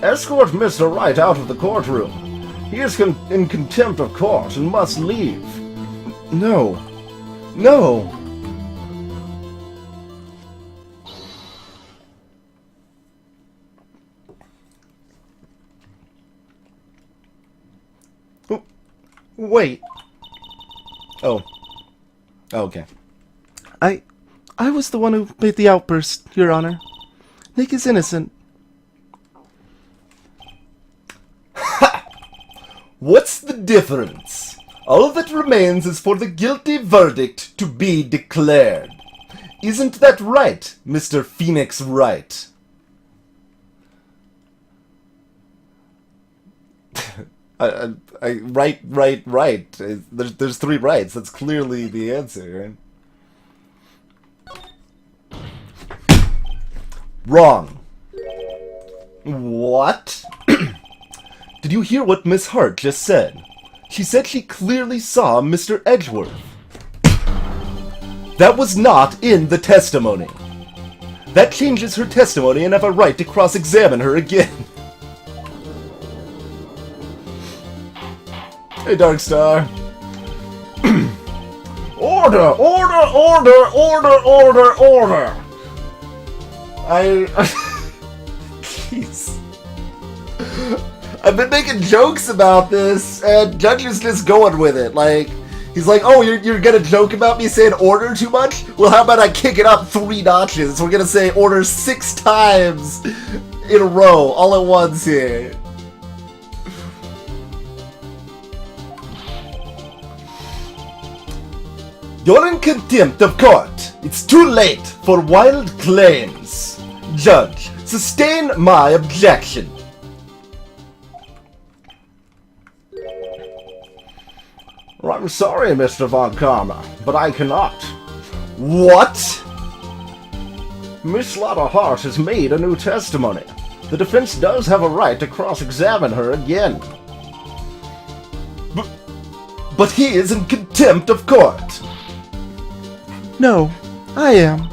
Escort Mr. Wright out of the courtroom. He is in contempt of court and must leave. No. No! Wait. Oh. Okay. I was the one who made the outburst, Your Honor. Nick is innocent. Ha! What's the difference? All that remains is for the guilty verdict to be declared. Isn't that right, Mr. Phoenix Wright? Right. There's three rights. That's clearly the answer, right? Wrong. What? Did you hear what Miss Hart just said? She said she clearly saw Mr. Edgeworth. That was not in the testimony. That changes her testimony and I have a right to cross-examine her again. Hey, Darkstar. Order! Jeez. I've been making jokes about this, and Judge is just going with it. Like, he's like, oh, you're gonna joke about me saying order too much? Well, how about I kick it up 3 notches? We're gonna say order 6 times in a row, all at once here. You're in contempt of court. It's too late for wild claims. Judge, sustain my objection. I'm sorry, Mr. Von Karma, but I cannot. What? Miss Lotta Hart has made a new testimony. The defense does have a right to cross-examine her again. But he is in contempt of court. No, I am.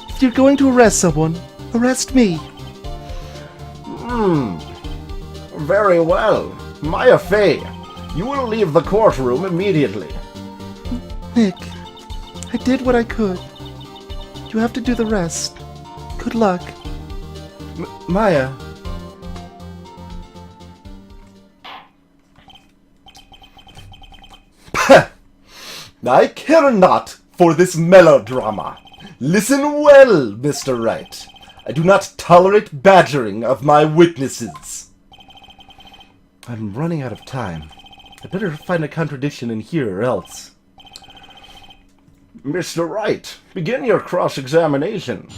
If you're going to arrest someone, arrest me. Very well. Maya Fey, you will leave the courtroom immediately. Nick, I did what I could. You have to do the rest. Good luck. Maya. I care not for this melodrama. Listen well, Mr. Wright. I do not tolerate badgering of my witnesses. I'm running out of time. I better find a contradiction in here or else. Mr. Wright, begin your cross-examination.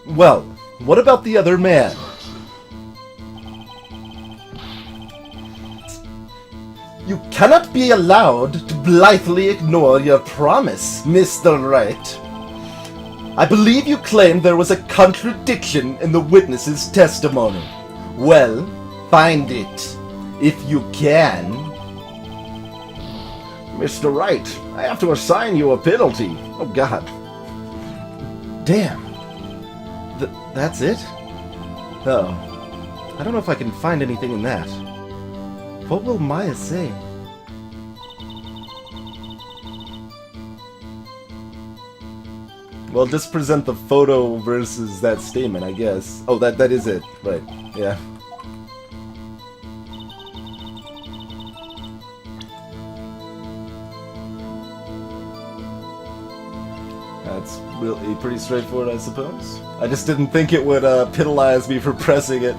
Well, what about the other man? You cannot be allowed to blithely ignore your promise, Mr. Wright. I believe you claimed there was a contradiction in the witness's testimony. Well, find it, if you can. Mr. Wright, I have to assign you a penalty. Oh, God. Damn. That's it? Oh. I don't know if I can find anything in that. What will Maya say? Well, just present the photo versus that statement, I guess. Oh, that is it. Right. Yeah. That's really pretty straightforward, I suppose. I just didn't think it would penalize me for pressing it.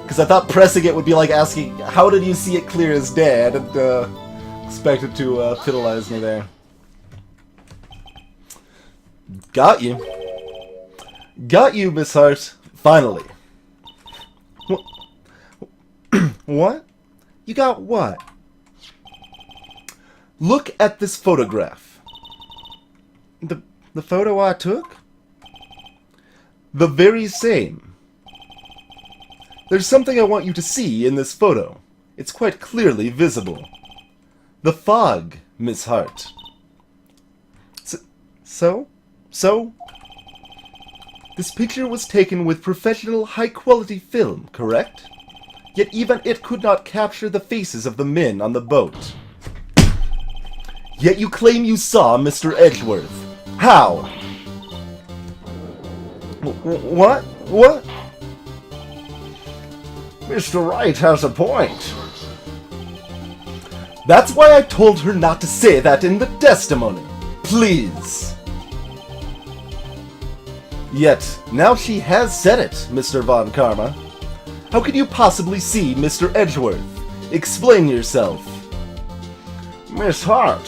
Because I thought pressing it would be like asking, how did you see it clear as day? I didn't expect it to penalize me there. Got you. Got you, Miss Hart. Finally. What? You got what? Look at this photograph. The photo I took? The very same. There's something I want you to see in this photo. It's quite clearly visible. The fog, Miss Hart. So? This picture was taken with professional, high-quality film, correct? Yet even it could not capture the faces of the men on the boat. Yet you claim you saw Mr. Edgeworth. How? What? What? Mr. Wright has a point. That's why I told her not to say that in the testimony. Please. Yet, now she has said it, Mr. Von Karma. How could you possibly see Mr. Edgeworth? Explain yourself. Miss Hart.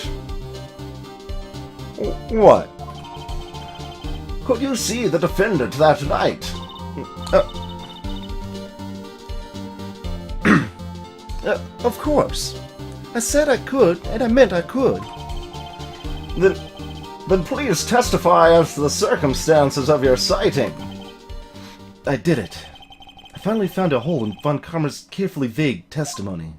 What? Could you see the defendant that night? Of course. I said I could, and I meant I could. Then please testify as to the circumstances of your sighting. I did it. I finally found a hole in Von Karma's carefully vague testimony.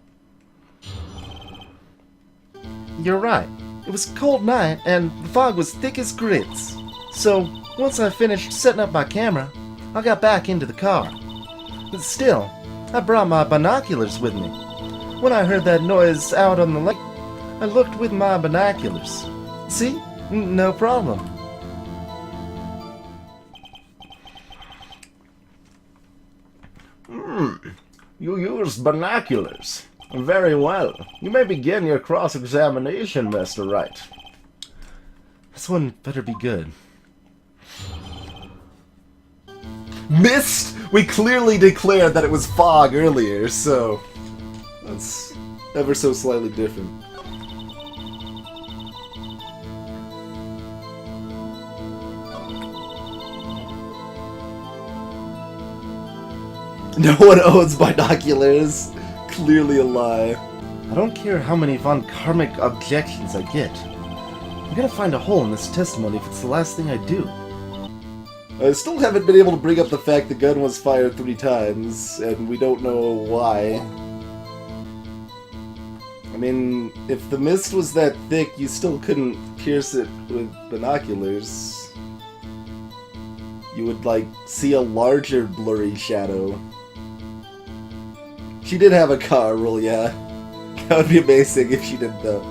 You're right. It was a cold night, and the fog was thick as grits. So, once I finished setting up my camera, I got back into the car. But still, I brought my binoculars with me. When I heard that noise out on the lake, I looked with my binoculars. See? No problem. You used binoculars. Very well. You may begin your cross-examination, Mr. Wright. This one better be good. Missed! We clearly declared that it was fog earlier, so that's ever so slightly different. No one owns binoculars. Clearly a lie. I don't care how many Von Karmic objections I get. I'm gonna find a hole in this testimony if it's the last thing I do. I still haven't been able to bring up the fact the gun was fired 3 times, and we don't know why. I mean, if the mist was that thick, you still couldn't pierce it with binoculars. You would, like, see a larger blurry shadow. She did have a car roll, yeah. That would be amazing if she did, though.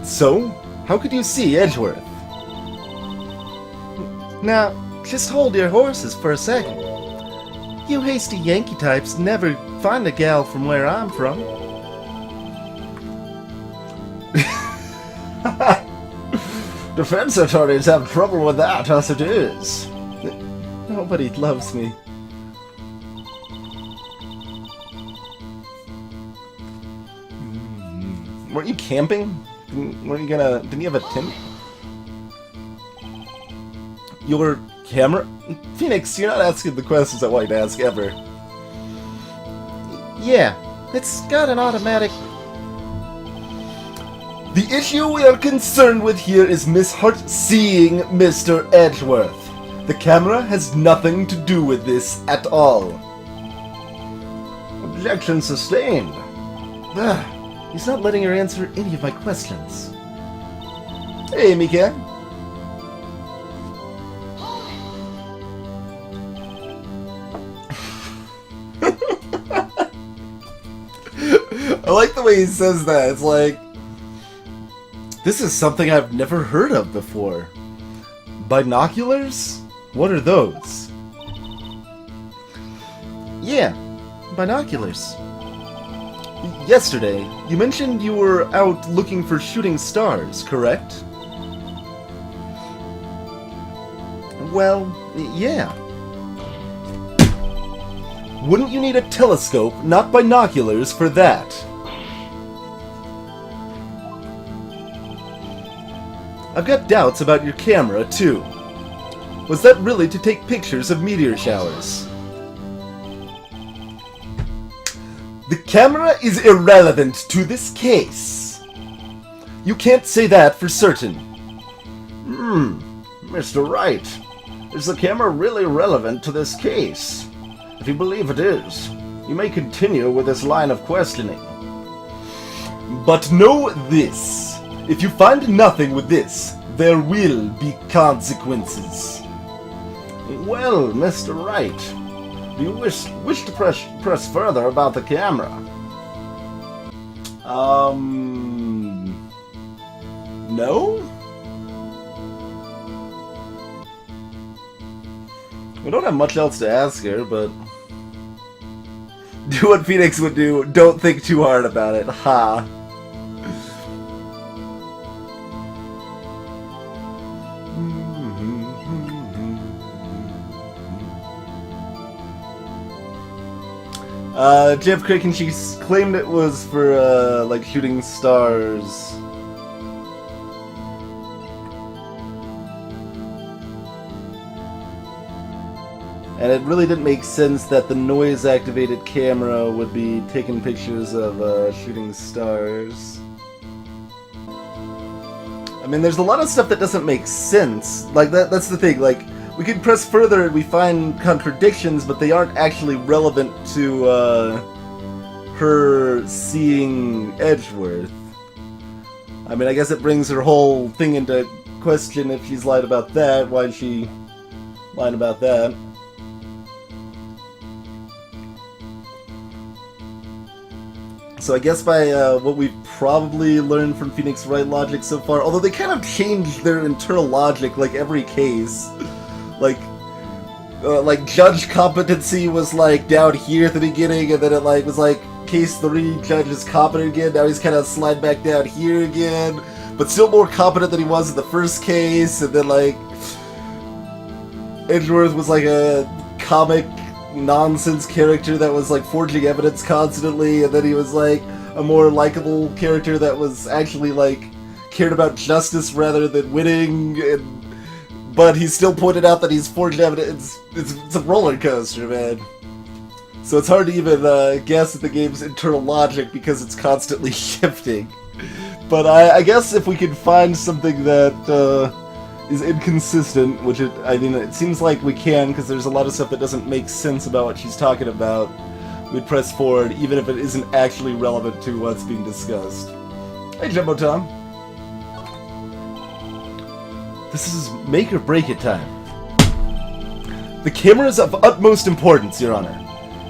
So, how could you see Edgeworth? Now, just hold your horses for a second. You hasty Yankee types never find a gal from where I'm from. Defense attorneys have trouble with that as it is. Nobody loves me. Weren't you camping? Didn't you have a tent? Your camera? Phoenix, you're not asking the questions I want you to ask ever. Yeah, it's got an automatic... The issue we are concerned with here is Miss Hart seeing Mr. Edgeworth. The camera has nothing to do with this at all. Objection sustained. He's not letting her answer any of my questions. Hey, Mika. I like the way he says that. It's like, this is something I've never heard of before. Binoculars? What are those? Yeah, binoculars. Yesterday, you mentioned you were out looking for shooting stars, correct? Well, yeah. Wouldn't you need a telescope, not binoculars, for that? I've got doubts about your camera, too. Was that really to take pictures of meteor showers? The camera is irrelevant to this case. You can't say that for certain. Mr. Wright, Is the camera really relevant to this case? If you believe it is, you may continue with this line of questioning. But know this. If you find nothing with this, there will be consequences. Well, Mr. Wright, do you wish to press further about the camera? No? We don't have much else to ask her, but... do what Phoenix would do, don't think too hard about it, ha. Jeff Crick, and she claimed it was for, like, shooting stars. And it really didn't make sense that the noise-activated camera would be taking pictures of, shooting stars. I mean, there's a lot of stuff that doesn't make sense. Like, that's the thing, like... we could press further and we find contradictions, but they aren't actually relevant to her seeing Edgeworth. I mean, I guess it brings her whole thing into question if she's lied about that. Why is she lying about that? So I guess by what we've probably learned from Phoenix Wright logic so far, although they kind of changed their internal logic like every case. Like judge competency was like down here at the beginning, and then it like was like case 3, judge is competent again. Now he's kind of slide back down here again, but still more competent than he was in the first case. And then like Edgeworth was like a comic nonsense character that was like forging evidence constantly, and then he was like a more likable character that was actually like cared about justice rather than winning. But he still pointed out that he's forged evidence. It's a roller coaster, man. So it's hard to even guess at the game's internal logic because it's constantly shifting. But I guess if we could find something that is inconsistent, which it seems like we can, because there's a lot of stuff that doesn't make sense about what she's talking about, we'd press forward, even if it isn't actually relevant to what's being discussed. Hey, Jumbo Tom. This is make or break it time. The camera is of utmost importance, Your Honor.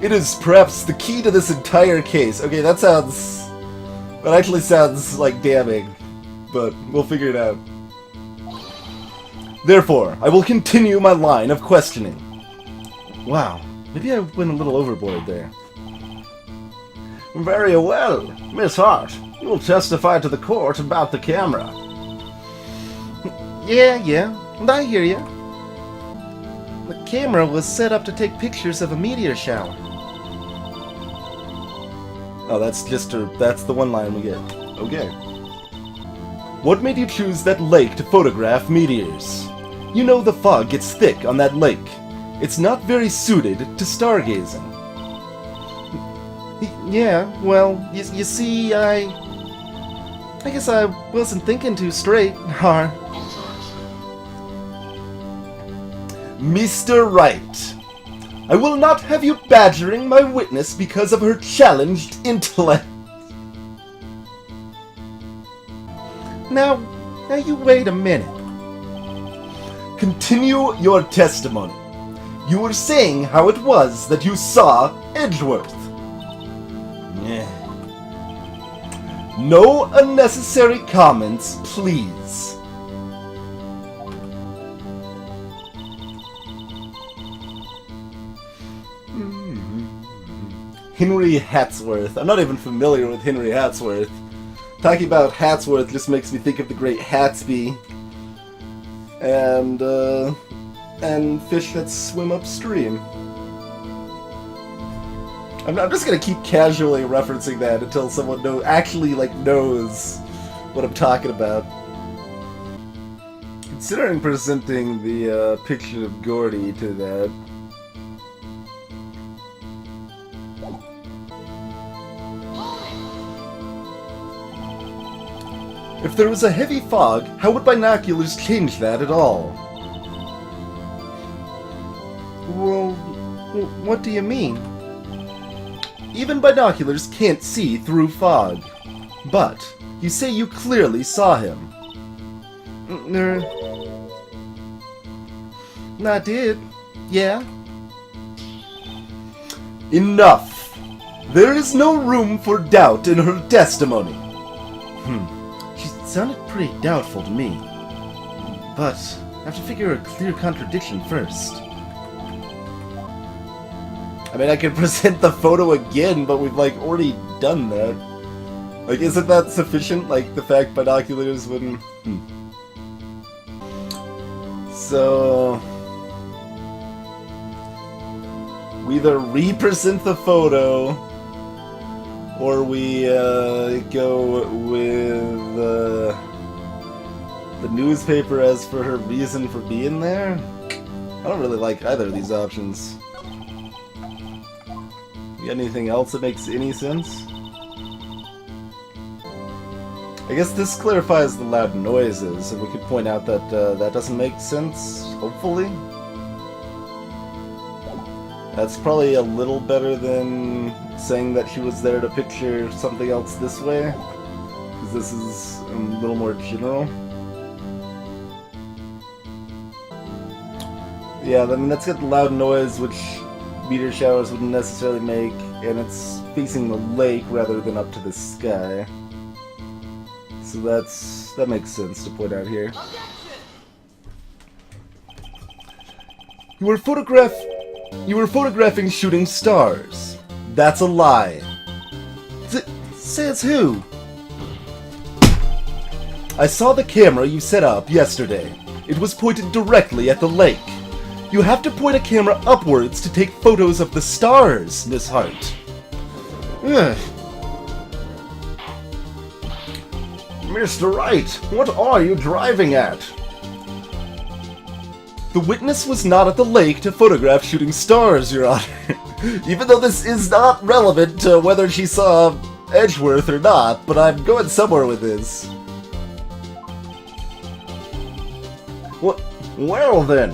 It is perhaps the key to this entire case. Okay, that actually sounds like damning, but we'll figure it out. Therefore, I will continue my line of questioning. Wow, maybe I went a little overboard there. Very well, Miss Hart. You will testify to the court about the camera. Yeah, I hear ya. The camera was set up to take pictures of a meteor shower. Oh, that's the one line we get. Okay. What made you choose that lake to photograph meteors? You know the fog gets thick on that lake. It's not very suited to stargazing. Yeah, well, you see, I guess I wasn't thinking too straight, Har. Mr. Wright, I will not have you badgering my witness because of her challenged intellect. Now you wait a minute. Continue your testimony. You were saying how it was that you saw Edgeworth. No unnecessary comments, please. Henry Hatsworth. I'm not even familiar with Henry Hatsworth. Talking about Hatsworth just makes me think of the great Hatsby. And fish that swim upstream. I'm just gonna keep casually referencing that until someone knows what I'm talking about. Considering presenting the picture of Gordy to that. If there was a heavy fog, how would binoculars change that at all? What do you mean? Even binoculars can't see through fog. But you say you clearly saw him. I did. Yeah. Enough! There is no room for doubt in her testimony. She sounded pretty doubtful to me. But I have to figure a clear contradiction first. I mean, I could present the photo again, but we've, like, already done that. Like, isn't that sufficient? Like, the fact binoculars wouldn't... So... we either re-present the photo, or we go with the newspaper as for her reason for being there. I don't really like either of these options. You got anything else that makes any sense? I guess this clarifies the loud noises, and we could point out that that doesn't make sense, hopefully. That's probably a little better than saying that she was there to picture something else this way, because this is a little more general. Yeah, I mean, that's got the loud noise, which meteor showers wouldn't necessarily make, and it's facing the lake rather than up to the sky. So that makes sense to point out here. You were photographing shooting stars. That's a lie. Says who? I saw the camera you set up yesterday. It was pointed directly at the lake. You have to point a camera upwards to take photos of the stars, Miss Hart. Mr. Wright, what are you driving at? The witness was not at the lake to photograph shooting stars, Your Honor. Even though this is not relevant to whether she saw Edgeworth or not, but I'm going somewhere with this. Well then,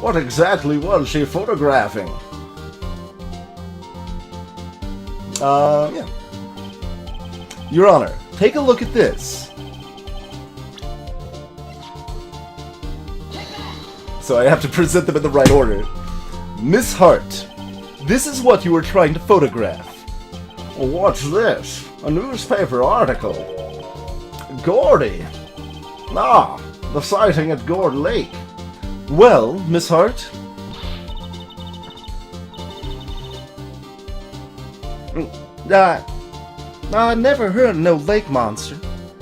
what exactly was she photographing? Yeah. Your Honor, take a look at this. So I have to present them in the right order. Miss Hart, this is what you were trying to photograph. What's this? A newspaper article. Gordy. Ah, the sighting at Gord Lake. Well, Miss Hart? I never heard of no lake monster.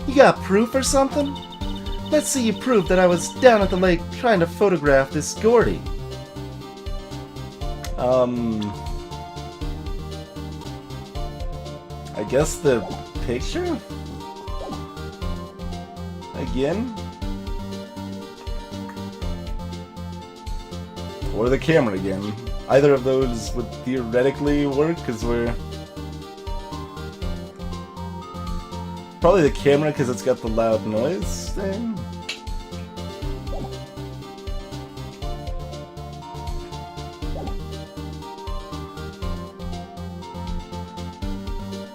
You got proof or something? Let's see you prove that I was down at the lake trying to photograph this Gordy. I guess the picture? Again? Or the camera again. Either of those would theoretically work, because we're... probably the camera, because it's got the loud noise thing.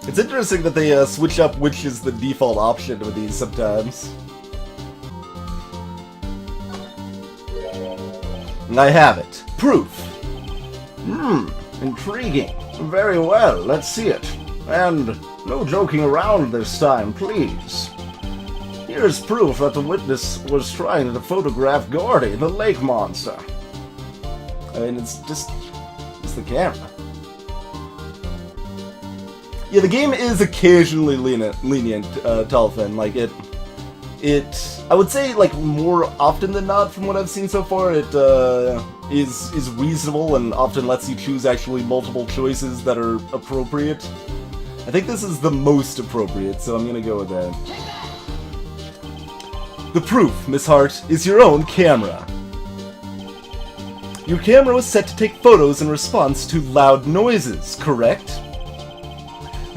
It's interesting that they switch up which is the default option with these sometimes. And I have it. Proof. Intriguing. Very well, let's see it. And no joking around this time, please. Here's proof that the witness was trying to photograph Gordy, the lake monster. I mean, it's the camera. Yeah, the game is occasionally lenient, Telfin. Like, I would say, like, more often than not, from what I've seen so far, it is reasonable and often lets you choose actually multiple choices that are appropriate. I think this is the most appropriate, so I'm gonna go with that. The proof, Miss Hart, is your own camera. Your camera was set to take photos in response to loud noises, correct?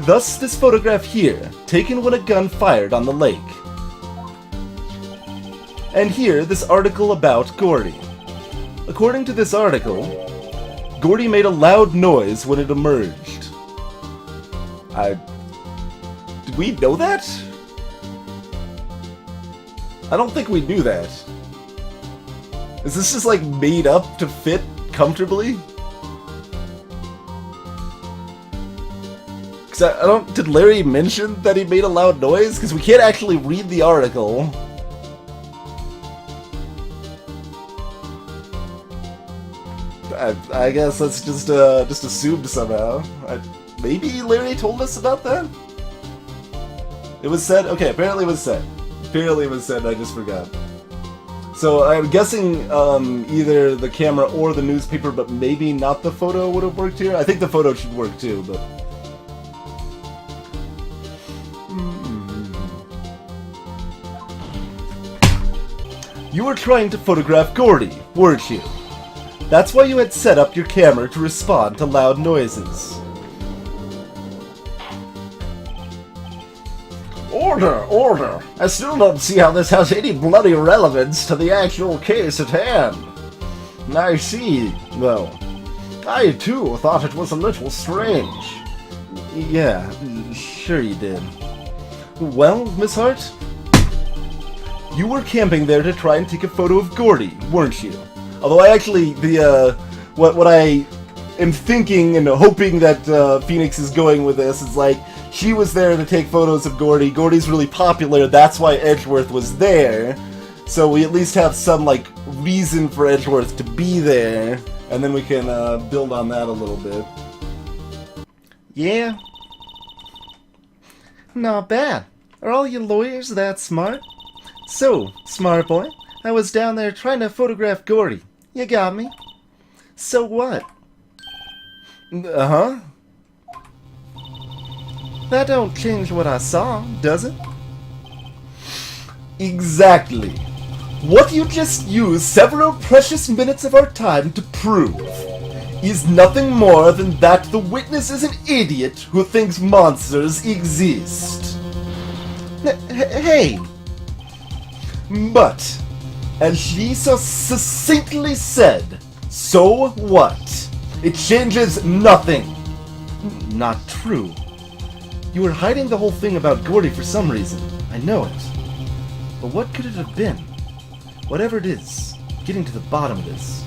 Thus, this photograph here, taken when a gun fired on the lake. And here, this article about Gordy. According to this article, Gordy made a loud noise when it emerged. Did we know that? I don't think we knew that. Is this just like made up to fit comfortably? Cause I don't. Did Larry mention that he made a loud noise? Because we can't actually read the article. I guess let's just assume somehow. Maybe Larry told us about that? It was said? Okay, apparently it was said. Apparently it was said, I just forgot. So I'm guessing either the camera or the newspaper, but maybe not the photo would have worked here. I think the photo should work too, but... You were trying to photograph Gordy, weren't you? That's why you had set up your camera to respond to loud noises. Order! I still don't see how this has any bloody relevance to the actual case at hand. I see, though. I, too, thought it was a little strange. Yeah, sure you did. Well, Miss Hart? You were camping there to try and take a photo of Gordy, weren't you? Although I actually, what I am thinking and hoping that Phoenix is going with this is like, she was there to take photos of Gordy. Gordy's really popular, that's why Edgeworth was there. So we at least have some, like, reason for Edgeworth to be there. And then we can build on that a little bit. Yeah. Not bad. Are all you lawyers that smart? So, smart boy, I was down there trying to photograph Gordy. You got me. So what? Uh-huh. That don't change what I saw, does it? Exactly. What you just used several precious minutes of our time to prove is nothing more than that the witness is an idiot who thinks monsters exist. Hey! But, as she so succinctly said, so what? It changes nothing. Not true. You were hiding the whole thing about Gordy for some reason. I know it. But what could it have been? Whatever it is, getting to the bottom of this.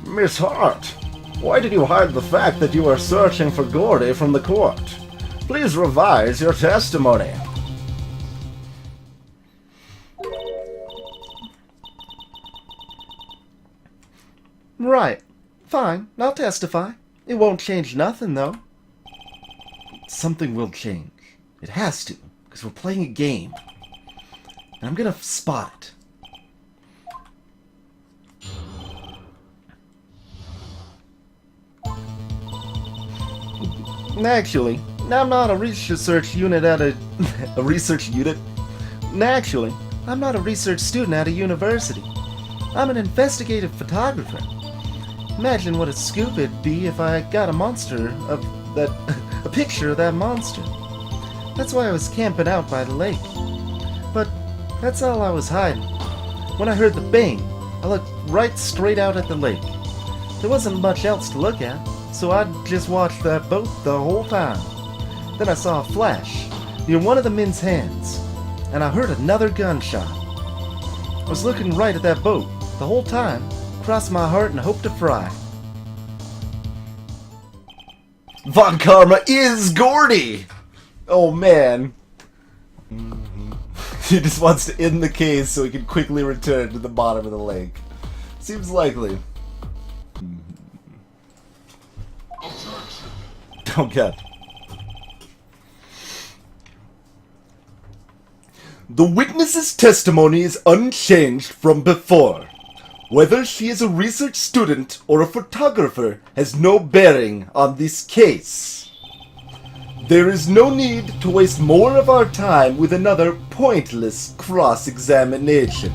Miss Hart, why did you hide the fact that you were searching for Gordy from the court? Please revise your testimony. Right. Fine, I'll testify. It won't change nothing, though. Something will change. It has to, because we're playing a game. And I'm gonna spot it. Actually, I'm not a research unit at a... a research unit? Actually, I'm not a research student at a university. I'm an investigative photographer. Imagine what a scoop it'd be if I got a monster of that... a picture of that monster. That's why I was camping out by the lake. But that's all I was hiding. When I heard the bang, I looked right straight out at the lake. There wasn't much else to look at, so I just watched that boat the whole time. Then I saw a flash near one of the men's hands, and I heard another gunshot. I was looking right at that boat the whole time, crossed my heart and hoped to fry. Von Karma is Gordy! Oh man. He just wants to end the case so he can quickly return to the bottom of the lake. Seems likely. Oh god. The witness's testimony is unchanged from before. Whether she is a research student or a photographer has no bearing on this case. There is no need to waste more of our time with another pointless cross-examination.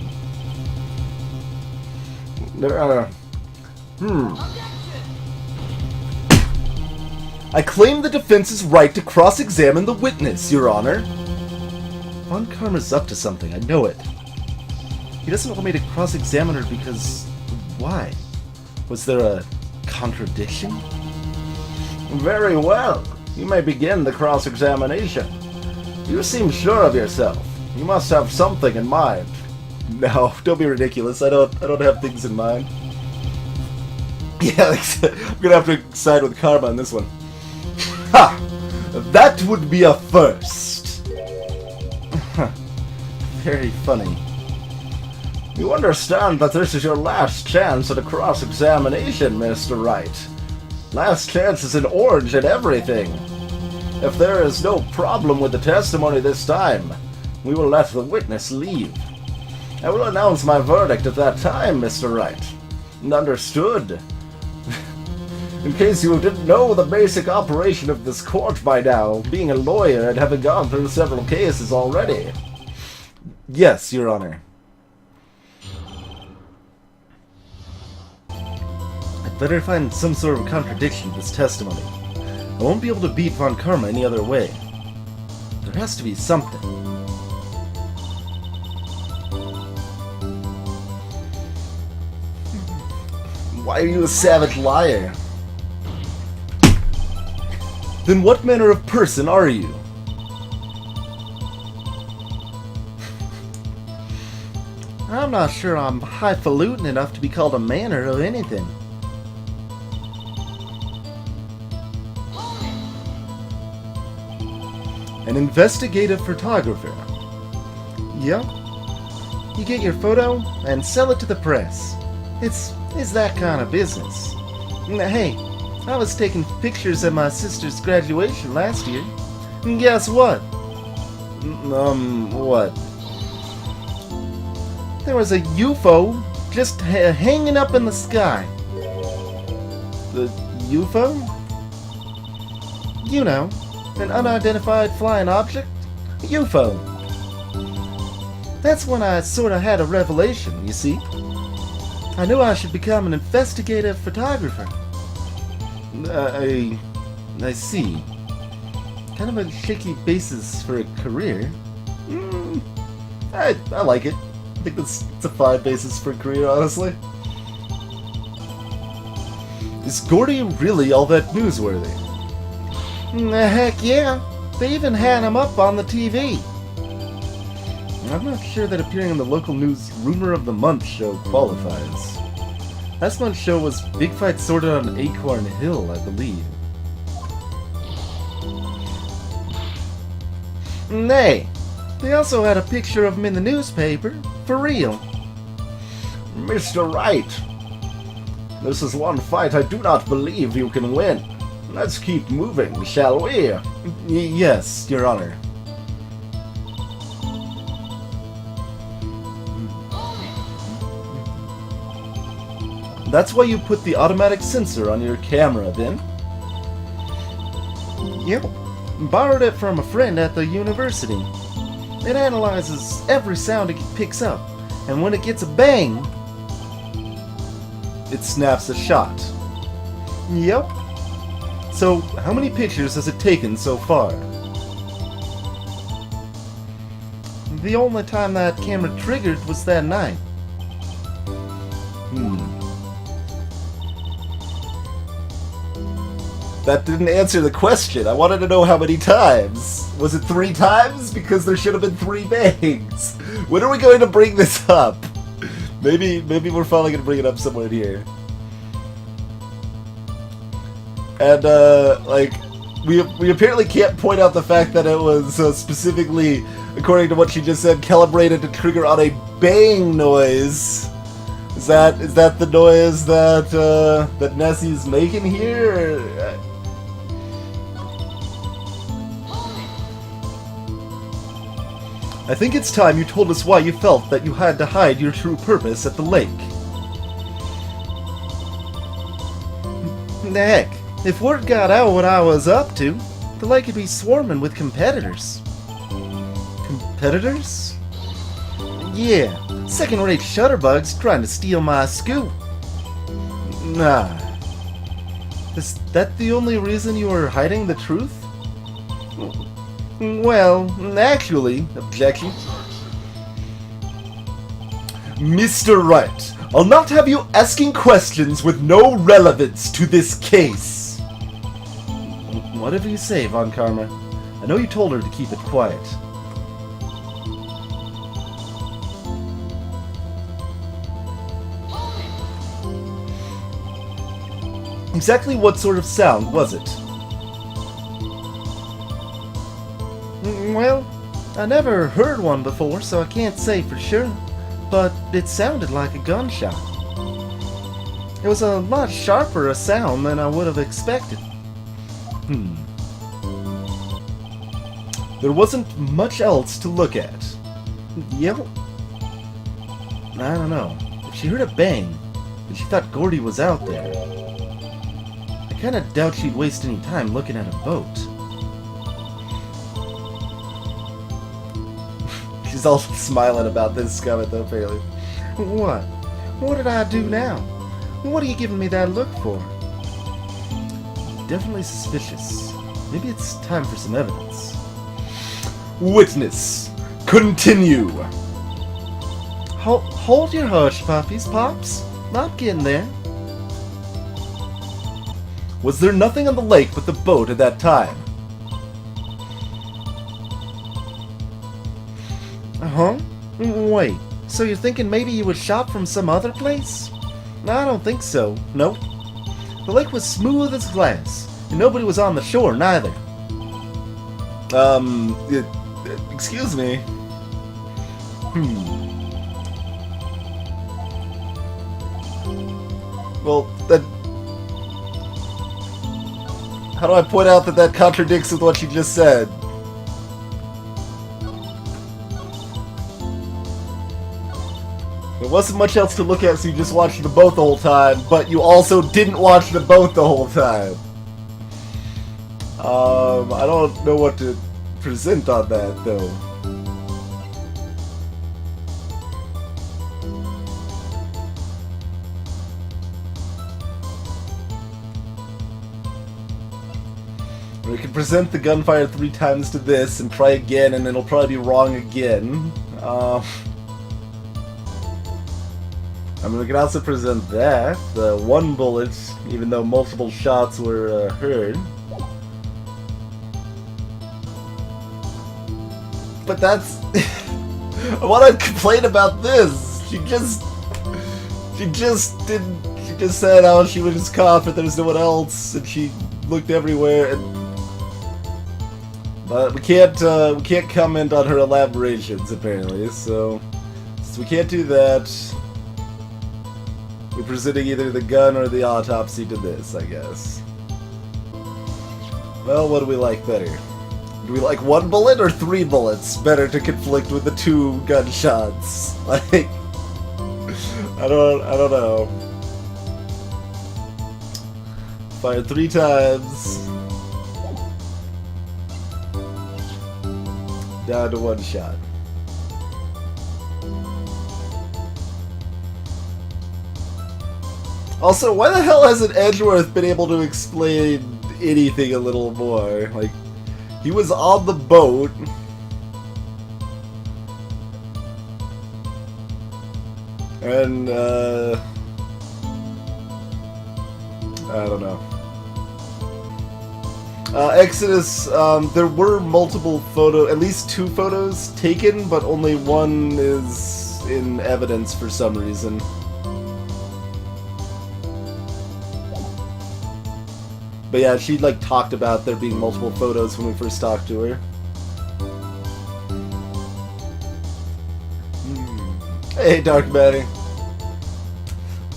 I claim the defense's right to cross-examine the witness, Your Honor. Von Karma's up to something, I know it. He doesn't want me to cross-examine her because... why? Was there a contradiction? Very well. You may begin the cross-examination. You seem sure of yourself. You must have something in mind. No, don't be ridiculous. I don't have things in mind. Yeah, I'm gonna have to side with Karma on this one. Ha! That would be a first. Very funny. You understand that this is your last chance at a cross-examination, Mr. Wright. Last chance is in orange and everything. If there is no problem with the testimony this time, we will let the witness leave. I will announce my verdict at that time, Mr. Wright. Understood? In case you didn't know the basic operation of this court by now, being a lawyer and having gone through several cases already. Yes, Your Honor. I'd better find some sort of contradiction to this testimony. I won't be able to beat Von Karma any other way. There has to be something. Why are you a savage liar? Then what manner of person are you? I'm not sure I'm highfalutin enough to be called a manner of anything. An investigative photographer. Yep. You get your photo and sell it to the press. It's that kind of business. Hey, I was taking pictures at my sister's graduation last year. And guess what? What? There was a UFO just hanging up in the sky. The UFO? You know, an unidentified flying object. A UFO. That's when I sort of had a revelation, you see. I knew I should become an investigative photographer. I see. Kind of a shaky basis for a career. I like it. I think it's a fine basis for a career, honestly. Is Gordy really all that newsworthy? Heck yeah. They even had him up on the TV. I'm not sure that appearing on the local news Rumor of the Month show qualifies. Last month's show was Big Fight Sorted on Acorn Hill, I believe. Nay, they also had a picture of him in the newspaper, for real. Mr. Wright, this is one fight I do not believe you can win. Let's keep moving, shall we? Yes, Your Honor. That's why you put the automatic sensor on your camera, then? Yep. Borrowed it from a friend at the university. It analyzes every sound it picks up, and when it gets a bang, it snaps a shot. Yep. So, how many pictures has it taken so far? The only time that camera triggered was that night. That didn't answer the question. I wanted to know how many times. Was it 3 times? Because there should have been 3 bangs. When are we going to bring this up? Maybe we're finally going to bring it up somewhere here. And, we apparently can't point out the fact that it was specifically, according to what she just said, calibrated to trigger on a bang noise. Is that the noise that Nessie's making here? I think it's time you told us why you felt that you had to hide your true purpose at the lake. The heck, if word got out what I was up to, the lake would be swarming with competitors. Competitors? Yeah, second-rate shutterbugs trying to steal my scoop. Nah. Is that the only reason you were hiding the truth? Well, actually, objection. Mr. Wright, I'll not have you asking questions with no relevance to this case. Whatever you say, Von Karma. I know you told her to keep it quiet. Exactly what sort of sound was it? Well, I never heard one before, so I can't say for sure. But it sounded like a gunshot. It was a lot sharper a sound than I would have expected. There wasn't much else to look at. Yep. I don't know. If she heard a bang, and she thought Gordy was out there, I kinda doubt she'd waste any time looking at a boat. She's all smiling about this comment though, apparently. What? What did I do now? What are you giving me that look for? Definitely suspicious. Maybe it's time for some evidence. Witness, continue. Hold your hush puppies, Pops. Not getting there. Was there nothing on the lake but the boat at that time? Uh-huh. Wait, so you're thinking maybe you was shot from some other place? No, I don't think so. Nope. The lake was smooth as glass, and nobody was on the shore neither. Excuse me. Well, that... How do I point out that that contradicts with what you just said? There wasn't much else to look at, so you just watched the boat the whole time, but you also didn't watch the boat the whole time. I don't know what to present on that, though. We can present the gunfire 3 times to this and try again, and it'll probably be wrong again. I mean, we can also present that, the 1 bullet, even though multiple shots were heard. But that's... I want to complain about this! She just said how she would just cough if there's no one else, and she looked everywhere, and... But we can't comment on her elaborations, apparently, so we can't do that. We're presenting either the gun or the autopsy to this, I guess. Well, what do we like better? Do we like 1 bullet or 3 bullets better to conflict with the 2 gunshots? Like, I don't know. Fired 3 times. Down to 1 shot. Also, why the hell hasn't Edgeworth been able to explain anything a little more? Like, he was on the boat. And, I don't know. Exodus, there were multiple at least 2 photos taken, but only 1 is in evidence for some reason. But yeah, she like talked about there being multiple photos when we first talked to her. Hey, Dark Matty.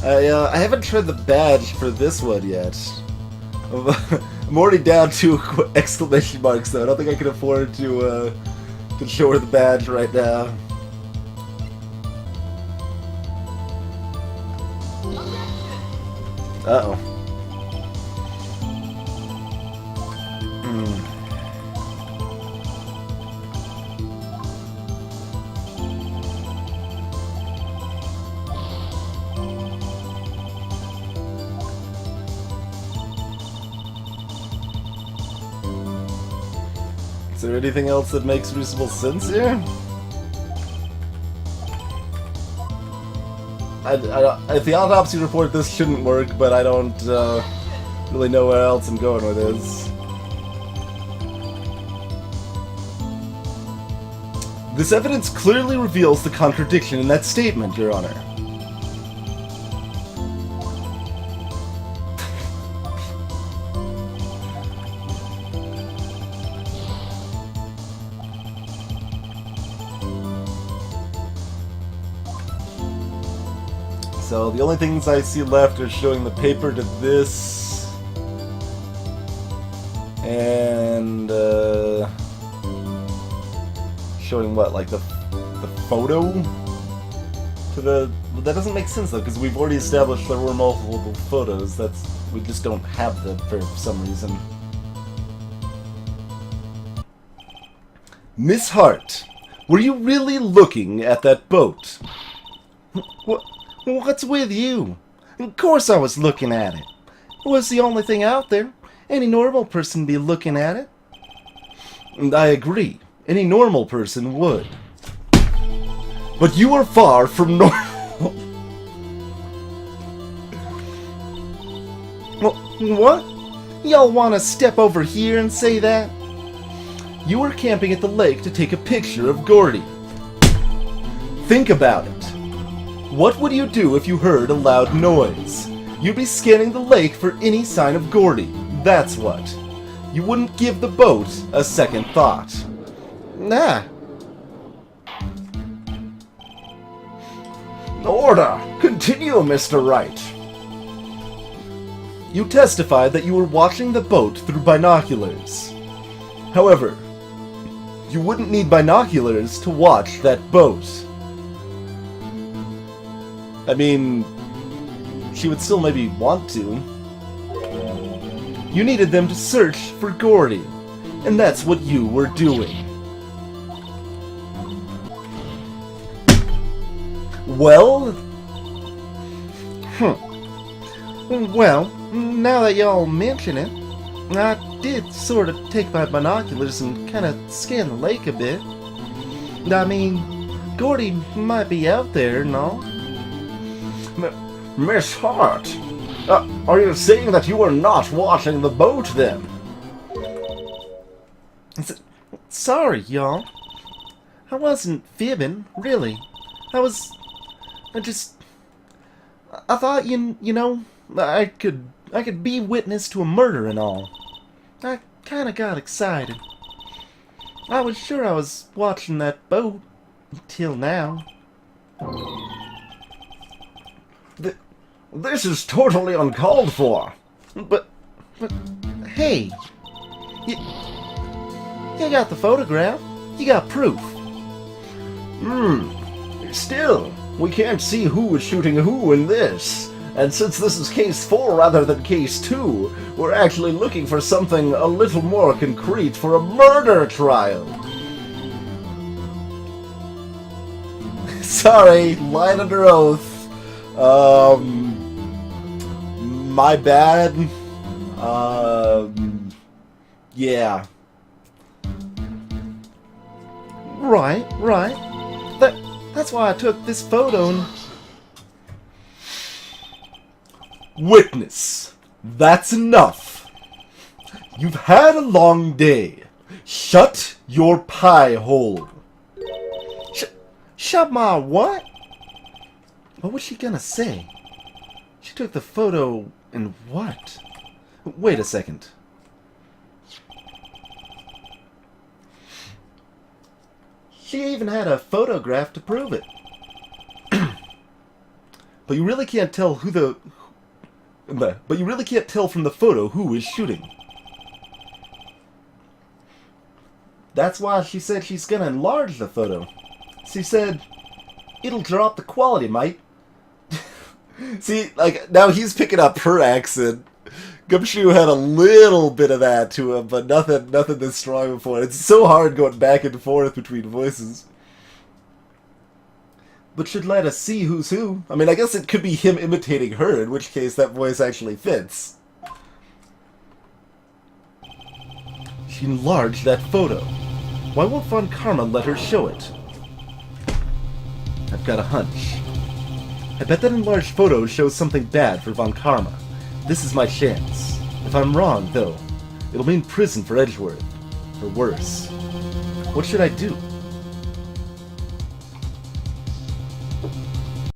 I haven't tried the badge for this one yet. I'm already down 2 exclamation marks though. I don't think I can afford to show her the badge right now. Uh-oh. Is there anything else that makes reasonable sense here? At the autopsy report, this shouldn't work, but I don't really know where else I'm going with this. This evidence clearly reveals the contradiction in that statement, Your Honor. So the only things I see left are showing the paper to this, and showing what, like the photo to the. Well, that doesn't make sense though, because we've already established there were multiple photos. We just don't have them for some reason. Miss Hart, were you really looking at that boat? What's with you? Of course I was looking at it. It was the only thing out there. Any normal person would be looking at it. And I agree. Any normal person would. But you are far from normal. What? Y'all want to step over here and say that? You were camping at the lake to take a picture of Gordy. Think about it. What would you do if you heard a loud noise? You'd be scanning the lake for any sign of Gordy. That's what. You wouldn't give the boat a second thought. Nah. Order! Continue, Mr. Wright. You testified that you were watching the boat through binoculars. However, you wouldn't need binoculars to watch that boat. I mean, she would still maybe want to. You needed them to search for Gordy, and that's what you were doing. Well? Well, now that y'all mention it, I did sort of take my binoculars and kind of scan the lake a bit. I mean, Gordy might be out there and all. Miss Hart, are you saying that you were not watching the boat then? Sorry, y'all. I wasn't fibbing, really. I thought, you know, I could be witness to a murder and all. I kinda got excited. I was sure I was watching that boat until now. This is totally uncalled for. But hey, you got the photograph. You got proof. Still, we can't see who was shooting who in this. And since this is case 4 rather than case 2, we're actually looking for something a little more concrete for a murder trial. Sorry, line under oath. My bad. Yeah. Right. That's why I took this photo and... Witness, that's enough. You've had a long day. Shut your pie hole. Shut my what? What was she gonna say? She took the photo and what? Wait a second. She even had a photograph to prove it. But you really can't tell But you really can't tell from the photo who is shooting. That's why she said she's gonna enlarge the photo. She said, it'll drop the quality, mate. See, like, now he's picking up her accent. Gumshoe had a little bit of that to him, but nothing this strong before. It's so hard going back and forth between voices. But should let us see who's who. I mean, I guess it could be him imitating her, in which case that voice actually fits. She enlarged that photo. Why won't Von Karma let her show it? I've got a hunch. I bet that enlarged photo shows something bad for Von Karma. This is my chance. If I'm wrong, though, it'll mean prison for Edgeworth. Or worse. What should I do?